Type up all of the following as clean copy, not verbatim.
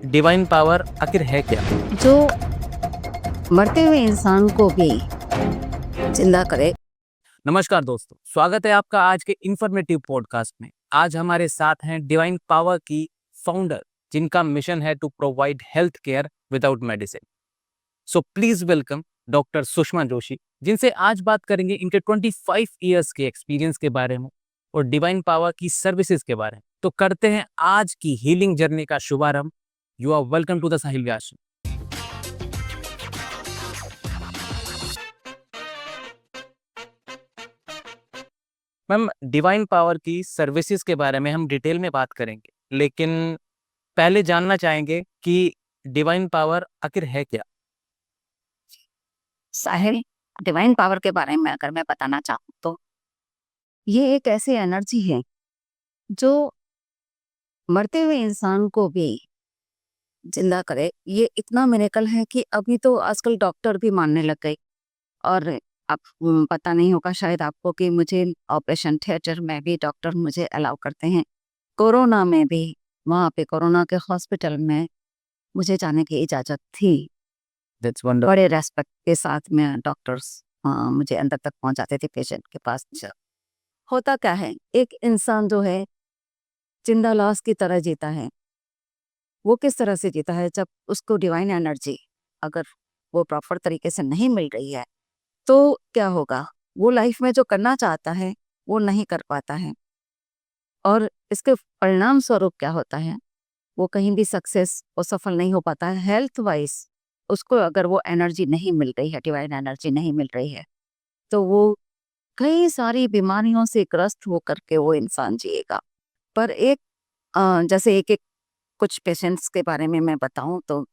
Divine power आखिर है क्या? जो मरते हुए इंसान को भी जिंदा करे। नमस्कार दोस्तों, स्वागत है आपका आज के इन्फॉर्मेटिव पॉडकास्ट में। आज हमारे साथ हैं डिवाइन पावर की फाउंडर, जिनका मिशन है to provide health care without medicine. So please welcome doctor Sushma Joshi, जिनसे आज बात करेंगे इनके 25 इयर्स के एक्सपीरियंस के बारे में और डिवाइन पावर की सर्विसेज के बारे में। तो करते हैं आज की हीलिंग जर्नी का शुभारंभ। You are welcome to the Sahil Vyas. Ma'am, divine power की सर्विसेज के बारे में हम डिटेल में बात करेंगे, लेकिन पहले जानना चाहेंगे कि डिवाइन पावर आखिर है क्या? साहिल, डिवाइन पावर के बारे में अगर मैं बताना चाहूँ तो ये एक ऐसी एनर्जी है जो मरते हुए इंसान को भी जिंदा करे। ये इतना मिरेकल है कि अभी तो आजकल डॉक्टर भी मानने लग गए। और आप पता नहीं होगा शायद आपको कि मुझे ऑपरेशन थिएटर में भी डॉक्टर मुझे अलाउ करते हैं। कोरोना में भी वहाँ पे कोरोना के हॉस्पिटल में मुझे जाने की इजाज़त थी। That's wonder. बड़े रेस्पेक्ट के साथ में डॉक्टर्स मुझे अंदर तक पहुंचाते थे पेशेंट के पास। होता क्या है, एक इंसान जो है जिंदा लाश की तरह जीता है। वो किस तरह से जीता है? जब उसको डिवाइन एनर्जी अगर वो प्रॉपर तरीके से नहीं मिल रही है तो क्या होगा? वो लाइफ में जो करना चाहता है वो नहीं कर पाता है, और इसके परिणाम स्वरूप क्या होता है, वो कहीं भी सक्सेस वो सफल नहीं हो पाता है। हेल्थ वाइज उसको अगर वो एनर्जी नहीं मिल रही है, डिवाइन एनर्जी नहीं मिल रही है, तो वो कई सारी बीमारियों से ग्रस्त होकर के वो इंसान जिएगा। पर एक जैसे एक एक कुछ पेशेंट्स के बारे में मैं बताऊं तो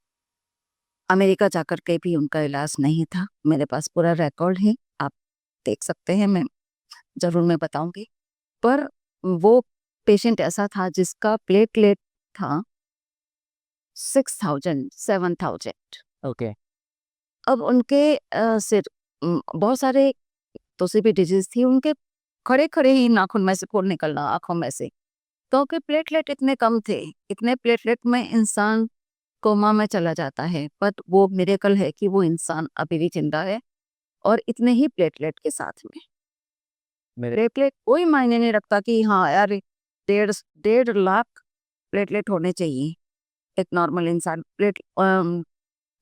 अमेरिका जाकर के भी उनका इलाज नहीं था। मेरे पास पूरा रिकॉर्ड है, आप देख सकते हैं, मैं जरूर मैं बताऊंगी। पर वो पेशेंट ऐसा था जिसका प्लेटलेट था 6000 7000। ओके। अब उनके सिर बहुत सारे दूसरी भी डिजीज थी उनके। खड़े खड़े ही नाखून में से खून निकलना आंखों में से, क्योंकि प्लेटलेट इतने कम थे। इतने प्लेटलेट में इंसान कोमा में चला जाता है, बट वो मिरेकल है कि वो इंसान अभी भी जिंदा है। और इतने ही प्लेटलेट के साथ में मेरे प्लेटलेट कोई मायने नहीं रखता कि हाँ यार 1.5 लाख प्लेटलेट होने चाहिए। एक नॉर्मल इंसान प्लेट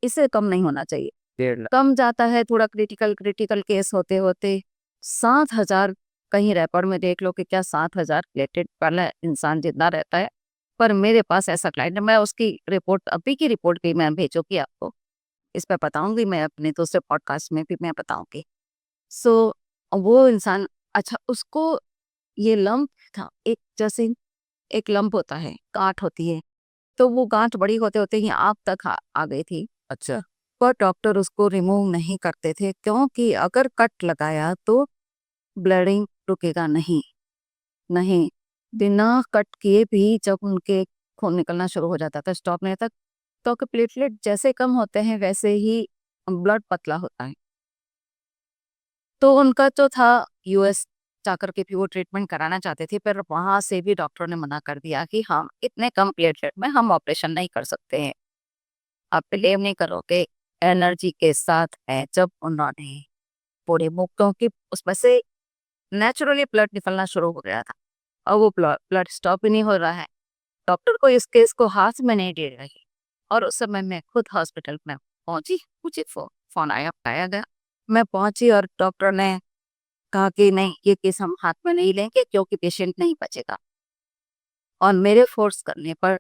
इससे कम नहीं होना चाहिए। 1.5 लाख। कम जाता है थोड़ा, क्रिटिकल क्रिटिकल केस होते होते 7,000। कहीं रिकॉर्ड में देख लो कि क्या 7,000 प्लेटेड वाला इंसान जिंदा रहता है। पर मेरे पास ऐसा क्लाइंट है, मैं उसकी रिपोर्ट अभी की रिपोर्ट भी मैं भेजूंगी आपको, इस पर बताऊंगी, मैं अपने दूसरे पॉडकास्ट में भी मैं बताऊंगी। सो वो इंसान, अच्छा उसको ये लंप था एक, जैसे एक लंप होता है, गांठ होती है, तो वो गांठ बड़ी होते होते ही आँख तक आ गई थी। अच्छा। पर डॉक्टर उसको रिमूव नहीं करते थे, क्योंकि अगर कट लगाया तो ब्लडिंग रुकेगा नहीं। नहीं, बिना कट किए भी जब उनके खून निकलना शुरू हो जाता था, स्टॉप नहीं था, तो प्लेटलेट जैसे कम होते हैं वैसे ही ब्लड पतला होता है। तो उनका जो था, यूएस जाकर के भी वो ट्रीटमेंट कराना चाहते थे, पर वहां से भी डॉक्टर ने मना कर दिया कि हम इतने कम प्लेटलेट में हम ऑपरेशन नहीं कर सकते हैं। आप बिलीव नहीं करोगे, एनर्जी के साथ है जब उन्होंने पूरे मुंह, क्योंकि उसमें से नेचुरली ब्लड निकलना शुरू हो गया था और वो ब्लड स्टॉप ही नहीं हो रहा है। डॉक्टर को इस केस को हाथ में नहीं दे रही, और उस समय मैं खुद हॉस्पिटल में पहुंची। मुझे फोन आया, बताया गया, मैं पहुंची और डॉक्टर ने कहा कि नहीं, ये केस हम हाथ में नहीं लेंगे क्योंकि पेशेंट नहीं बचेगा। और मेरे फोर्स करने पर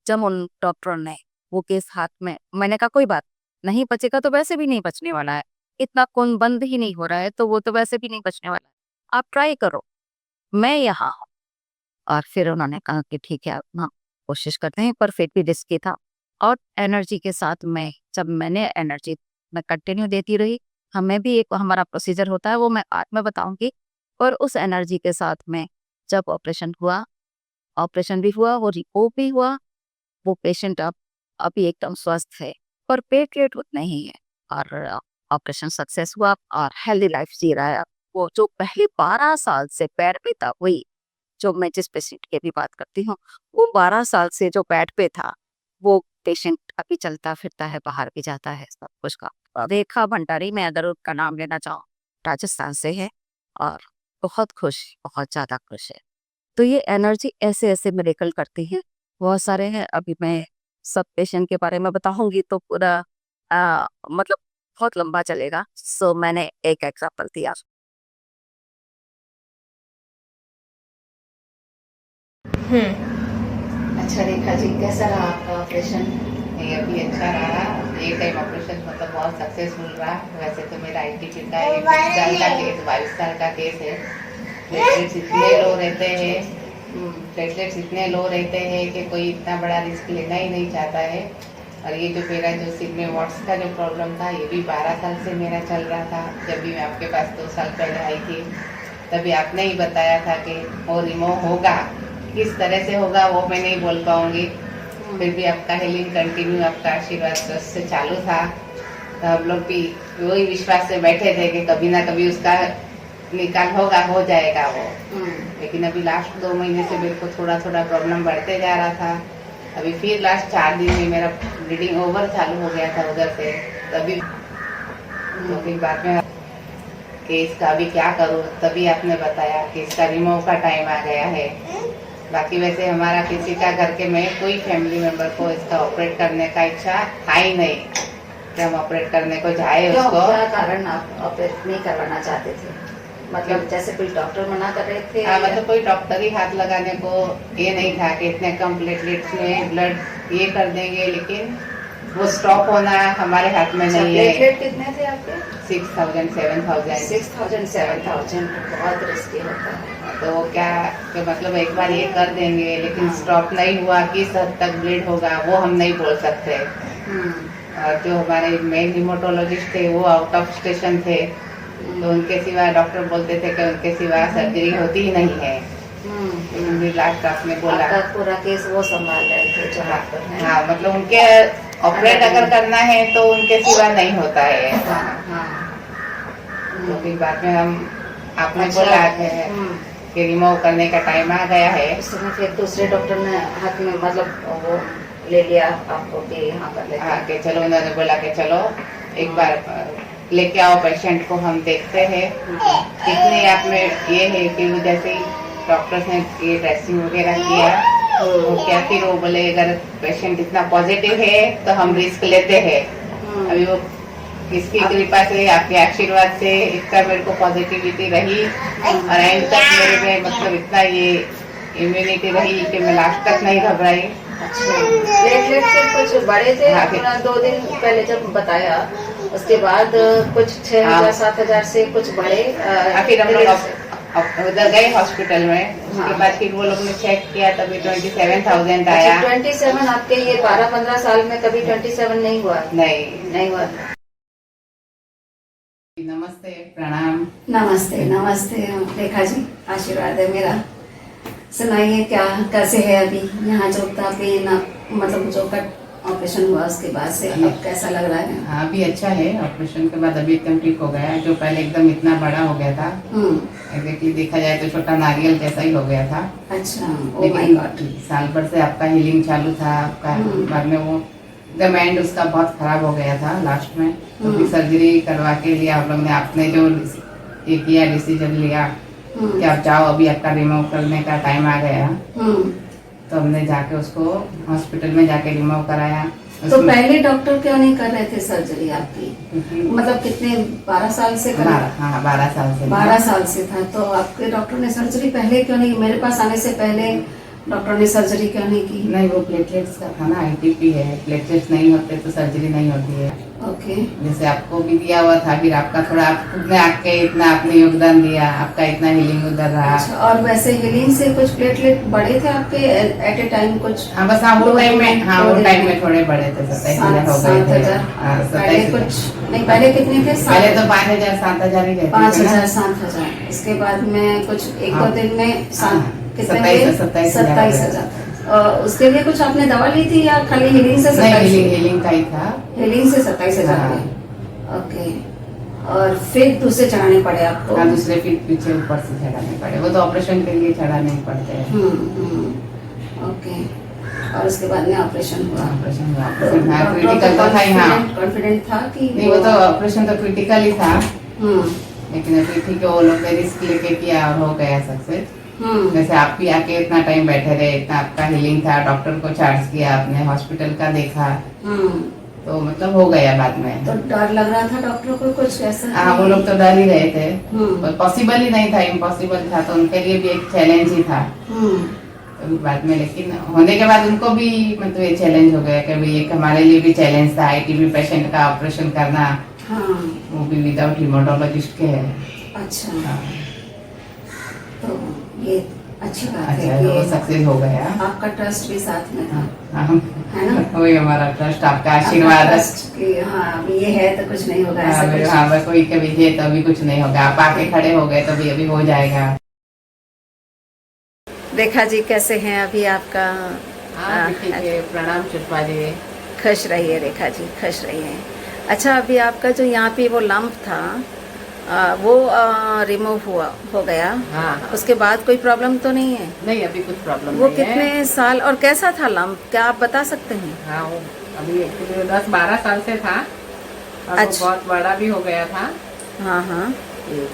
जब उन डॉक्टर ने वो केस हाथ में, मैंने कहा कोई बात नहीं, बचेगा तो वैसे भी नहीं बचने वाला है, इतना खून बंद ही नहीं हो रहा है तो वो तो वैसे भी नहीं बचने वाला है, आप ट्राई करो, मैं यहाँ हूँ। और फिर उन्होंने कहा कि ठीक है, हाँ कोशिश करते हैं, पर फिर भी रिस्की था। और एनर्जी के साथ मैं, जब मैंने एनर्जी मैं कंटिन्यू देती रही, हमें भी एक हमारा प्रोसीजर होता है, वो मैं आज में बताऊंगी। और उस एनर्जी के साथ में जब ऑपरेशन हुआ, ऑपरेशन भी हुआ, वो रिपोर्ट भी हुआ, वो पेशेंट अब अभी एकदम स्वस्थ है, पर पेट रेट उतना ही है। और ऑपरेशन सक्सेस हुआ और हेल्दी लाइफ जी रहा है। वो जो पहले 12 साल से पैर पे था, वही जो मैं जिस पेशेंट की भी बात करती हूँ, वो 12 साल से जो बेड पे था, वो पेशेंट अभी चलता फिरता है, बाहर भी जाता है, सब कुछ का। रेखा भंडारी, मैं अगर उनका नाम लेना चाहूँ, राजस्थान से है और बहुत खुश, बहुत ज़्यादा खुश है। तो ये एनर्जी ऐसे ऐसे मिरेकल करती है, बहुत सारे हैं। अभी मैं सब पेशेंट के बारे में बताऊंगी तो पूरा मतलब बहुत लंबा चलेगा। सो मैंने एक एग्जाम्पल दिया। अच्छा रेखा जी, कैसा रहा आपका ऑपरेशन? ये अभी अच्छा रहा। ये टाइम ऑपरेशन मतलब बहुत सक्सेसफुल रहा। वैसे तो मेरा ITP का 21 साल का केस, 22 साल का केस है। प्लेटलेट्स इतने लो रहते हैं कि कोई इतना बड़ा रिस्क लेना ही नहीं चाहता है। और ये जो मेरा जो सिर में वॉट्स का जो प्रॉब्लम था, ये भी 12 साल से मेरा चल रहा था। जब भी मैं आपके पास 2 साल पहले आई थी, तभी आपने ही बताया था कि वो रिमूव होगा। किस तरह से होगा वो मैं नहीं बोल पाऊंगी, फिर भी आपका हीलिंग कंटिन्यू, आपका आशीर्वाद से चालू था। तो हम लोग भी वही विश्वास से बैठे थे कि कभी ना कभी उसका निकाल होगा, हो जाएगा वो। लेकिन अभी लास्ट 2 महीने से मेरे को थोड़ा थोड़ा प्रॉब्लम बढ़ते जा रहा था। अभी फिर लास्ट 4 दिन में मेरा ब्लीडिंग ओवर चालू हो गया था उधर से। तभी तो फिर बाद में कि इसका अभी क्या करूँ, तभी आपने बताया कि इसका रिमूव का टाइम आ गया है। बाकी वैसे हमारा किसी का घर के में कोई फैमिली मेंबर को इसका ऑपरेट करने का इच्छा था ही नहीं कि हम ऑपरेट करने को जाए उसको। क्या कारण आप ऑपरेट नहीं करवाना चाहते थे? मतलब जैसे कोई डॉक्टर मना कर रहे थे? हाँ, मतलब कोई डॉक्टर ही हाथ लगाने को ये नहीं था कि इतने कम प्लेटलेट्स में ब्लड ये कर देंगे, लेकिन वो स्टॉप होना हमारे हाथ में नहीं है। प्लेटलेट कितने थे आपके? 6000 7000 6000 7000 बहुत रिस्की होता है। तो वो क्या कि मतलब एक बार ये कर देंगे, लेकिन स्टॉप नहीं हुआ, किस हद तक ब्लीड होगा वो हम नहीं बोल सकते। और जो हमारे मेन रिमोटोलॉजिस्ट थे वो आउट ऑफ स्टेशन थे, तो उनके सिवा डॉक्टर बोलते थे कि उनके सिवा सर्जरी होती ही नहीं है। लास्ट आपने बोला आपका पूरा केस वो संभाल रहे थे जो डॉक्टर हैं। हाँ, मतलब उनके ऑपरेट अगर करना है तो उनके सिवा नहीं होता है। तो फिर बाद में हम आपने बोला कि रिमूव करने का टाइम आ गया है। उस समय फिर दूसरे डॉक्टर ने हाथ में मतलब वो ले लिया आपको कि यहाँ कर लेते हाँ, कि चलो, उन्होंने बोला कि चलो एक बार लेके आओ पेशेंट को, हम देखते हैं कितने आप में ये है। कि जैसे ही डॉक्टर्स ने ये ड्रेसिंग वगैरह किया तो क्या फिर वो बोले अगर पेशेंट इतना पॉजिटिव है तो हम रिस्क लेते हैं। अभी वो किसकी कृपा से, आपके आशीर्वाद से इतना मेरे को पॉजिटिविटी रही और एंड तक मेरे में मतलब इतना ये इम्यूनिटी रही कि मैं लास्ट तक नहीं घबराई। प्लेटलेट से कुछ बड़े थे? हाँ, 2 दिन पहले जब बताया, उसके बाद कुछ 6000 7000 से कुछ बड़े। फिर हम लोग उधर गए हॉस्पिटल में। उसके बाद फिर वो लोग ने चेक किया, तभी 27,000 आया। 27 आपके ये 12-15 साल में कभी 27 नहीं हुआ? नहीं हुआ। नमस्ते, प्रणाम। नमस्ते नमस्ते रेखा जी, आशीर्वाद है मेरा। सुनाइए क्या कैसे है अभी यहाँ जो पेन, मतलब जो कट ऑपरेशन हुआ उसके बाद से अब कैसा लग रहा है? हाँ, अभी अच्छा है। ऑपरेशन के बाद अभी एकदम ठीक हो गया है। जो पहले एकदम इतना बड़ा हो गया था, एग्जैक्टली देखा जाए तो छोटा नारियल जैसा ही हो गया था। अच्छा, लेकिन साल भर से आपका हीलिंग चालू था आपका। बाद में वो एकदम एंड उसका बहुत खराब हो गया था लास्ट में, तो फिर सर्जरी करवा के लिया आप लोग ने। आपने जो ये किया, डिसीजन लिया कि आप जाओ, अभी आपका रिमूव करने का टाइम आ गया, तो हमने जाके उसको हॉस्पिटल में जाके रिमूव कराया। तो पहले डॉक्टर क्यों नहीं कर रहे थे सर्जरी आपकी? मतलब कितने 12 साल से कर? हाँ, 12 साल से। 12 साल से था तो आपके डॉक्टर ने सर्जरी पहले क्यों नहीं? मेरे पास आने से पहले डॉक्टर ने सर्जरी क्यों नहीं की? नहीं, वो प्लेटलेट्स का था ना, ITP है। प्लेटलेट्स नहीं होते तो सर्जरी नहीं होती है। ओके। जैसे आपको भी दिया हुआ था, फिर आपका थोड़ा खुद ने आके इतना आपने योगदान दिया, आपका इतना हीलिंग उधर रहा। अच्छा, और वैसे हीलिंग से कुछ प्लेटलेट बढ़े थे आपके एट ए टाइम कुछ? हाँ, बस हाँ, वो टाइम में थोड़े बड़े थे, 27,000 हो गए थे। 7,000 कुछ नहीं, पहले कितने थे? पहले तो 5,000 7,000 ही रहते थे। 5,000 7,000, इसके बाद में कुछ 1-2 दिन में 27,000। उसके लिए कुछ आपने दवा ली थी या खाली हीलिंग से? हीलिंग का ही था। हीलिंग से 27,000। ओके, और फिर दूसरे चढ़ाने पड़े आपको? हाँ, दूसरे फिर पीछे ऊपर से चढ़ाने पड़े। वो तो ऑपरेशन के लिए चढ़ाने पड़ते हैं। ओके। और उसके बाद में ऑपरेशन हुआ। ऑपरेशन हुआ, तो ऑपरेशन हाँ, डॉक्टर क्रिटिकल तो था ही। हाँ, कॉन्फिडेंट था कि नहीं वो तो ऑपरेशन तो क्रिटिकल ही था, हम्म लेकिन अभी ठीक है, वो लोग ने रिस्क लेके किया और हो गया सक्सेस। हम्म जैसे आप भी आके इतना टाइम बैठे रहे, इतना आपका हीलिंग था, डॉक्टर को चार्ज किया आपने, हॉस्पिटल का देखा, हम्म तो मतलब हो गया बाद में। तो डर लग रहा था डॉक्टर को कुछ ऐसा? हाँ, वो लोग तो डर ही रहे थे, हम्म पॉसिबल ही नहीं था, इम्पॉसिबल था, तो उनके लिए भी एक चैलेंज ही था। हम्म तो बाद में लेकिन होने के बाद उनको भी मतलब ये चैलेंज हो गया कि भाई एक हमारे लिए भी चैलेंज था, आईटीबी पेशेंट का ऑपरेशन करना, हाँ वो भी विदाउट हीमोटोलॉजिस्ट के है। अच्छा, हाँ, तो ये अच्छी बात अच्छा है है, वो कि सक्सेस हो गया। आपका ट्रस्ट भी साथ में था, हाँ, है ना? वही हमारा ट्रस्ट, आपका आशीर्वाद। ट्रस्ट कि हाँ अभी ये है तो कुछ नहीं होगा ऐसा हाँ, कुछ। हाँ, बस कोई कभी है तो अभी कुछ नहीं होगा, आप आके खड़े हो गए तो अभी हो जाएगा। रेखा जी कैसे हैं अभी आपका? हाँ, ठीक है, प्रणाम चित्पा जी। खुश रहिए रेखा जी, खुश रहिए। अच्छा, अभी आपका जो यहाँ पे वो लंप था वो रिमूव हो गया, हाँ, हाँ, उसके बाद कोई प्रॉब्लम तो नहीं है? नहीं अभी कुछ प्रॉब्लम वो नहीं है। कितने साल और कैसा था लंप, क्या आप बता सकते हैं? हाँ, वो अभी एक्चुअली 10-12 साल से था, और वो अच्छा। बहुत बड़ा भी हो गया था। हाँ हाँ, ये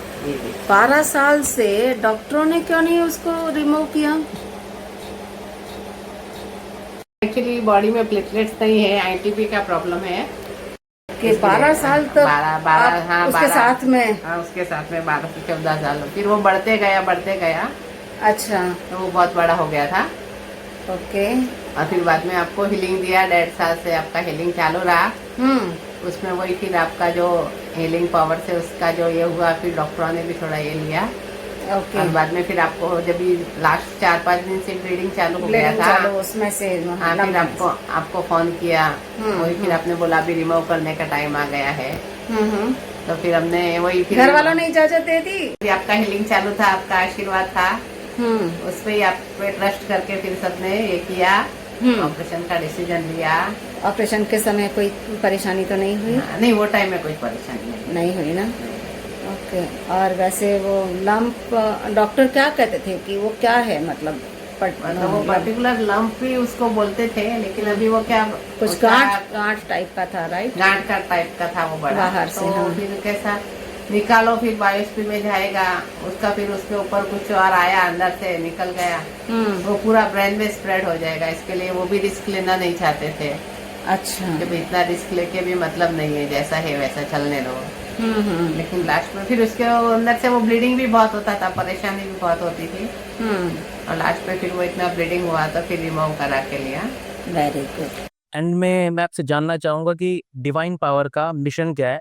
12 साल से डॉक्टरों ने क्यों नहीं उसको रिमूव किया? एक्चुअली बॉडी में प्लेटलेट्स नहीं है, आईटीपी का प्रॉब्लम है कि 12 साल तक 12 आप हाँ, उसके 12 साथ में? हाँ, उसके साथ में 12 से 14 साल, फिर वो बढ़ते गया, अच्छा, तो वो बहुत बड़ा हो गया था। ओके। और फिर बाद में आपको हीलिंग दिया, 1.5 साल से आपका हीलिंग चालू रहा। उसमें वही फिर आपका जो हीलिंग पावर से उसका जो ये हुआ, फिर डॉक्टरों ने भी थोड़ा ये लिया, ओके। और बाद में फिर आपको जब लास्ट 4-5 दिन से ब्लीडिंग चालू हो गया ब्लीडिंग था। चालू उसमें से हाँ, फिर आपको फोन किया, वही फिर आपने बोला अभी रिमूव करने का टाइम आ गया है, तो फिर हमने वही फिर घर वालों ने इजाजत दे दी? फिर आपका हीलिंग चालू था, आपका आशीर्वाद था, उस पे ही आप पे ट्रस्ट करके फिर सबने ये किया, ऑपरेशन का डिसीजन लिया। ऑपरेशन के समय कोई परेशानी तो नहीं हुई? हाँ, नहीं वो टाइम में कोई परेशानी नहीं हुई ना? ओके। और वैसे वो लंप डॉक्टर क्या कहते थे कि वो क्या है, मतलब मतलब वो पर्टिकुलर लंप भी उसको बोलते थे, लेकिन अभी वो क्या कुछ गांठ टाइप का था, राइट? गांठ का टाइप का था वो बड़ा बाहर से, तो हाँ। फिर कैसा निकालो, फिर बायोप्सी में जाएगा उसका, फिर उसके ऊपर कुछ और आया, अंदर से निकल गया, वो पूरा ब्रेन में स्प्रेड हो जाएगा, इसके लिए वो भी रिस्क लेना नहीं चाहते थे। अच्छा। कि इतना रिस्क लेके भी मतलब नहीं है, जैसा है वैसा चलने दो। लेकिन लास्ट में फिर उसके अंदर से वो ब्लीडिंग भी बहुत होता था, परेशानी भी बहुत होती थी, और लास्ट में फिर वो इतना ब्लीडिंग हुआ तो फिर रिमूव करा के लिया। Very good. एंड में मैं आपसे जानना चाहूँगा कि डिवाइन पावर का मिशन क्या है,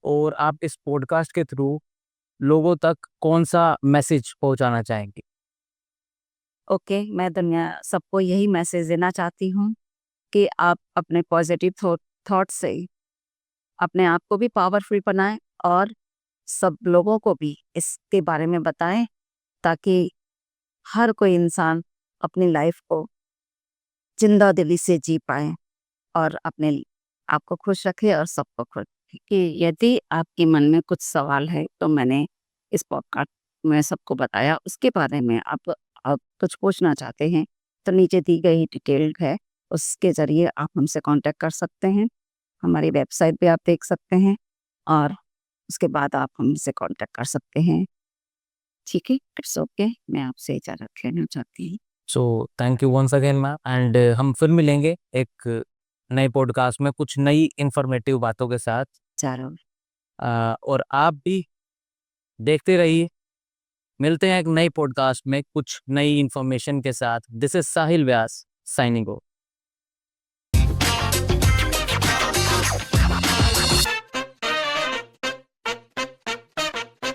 और आप इस पॉडकास्ट के थ्रू लोगों तक कौन सा मैसेज पहुंचाना चाहेंगे? ओके, मैं दुनिया सबको यही मैसेज देना चाहती हूँ कि आप अपने पॉजिटिव थॉट से अपने आप को भी पावरफुल बनाएं और सब लोगों को भी इसके बारे में बताएं, ताकि हर कोई इंसान अपनी लाइफ को जिंदा दिली से जी पाए और अपने आप को खुश रखे और सबको खुश रखे। कि यदि आपके मन में कुछ सवाल है तो मैंने इस पॉडकास्ट में सबको बताया, उसके बारे में आप कुछ पूछना चाहते हैं तो नीचे दी गई डिटेल है, उसके ज़रिए आप हमसे कांटेक्ट कर सकते हैं। हमारी वेबसाइट पे आप देख सकते हैं और उसके बाद आप हमसे कांटेक्ट कर सकते हैं। ठीक है, इट्स ओके। मैं आपसे इजाज़त लेना चाहती हूँ। So thank you once again ma'am, and हम फिर मिलेंगे एक नए पॉडकास्ट में कुछ नई इन्फॉर्मेटिव बातों के साथ। चारों और आप भी देखते रहिए, मिलते हैं एक नई पॉडकास्ट में कुछ नई इन्फॉर्मेशन के साथ। This is Sahil Vyas signing off.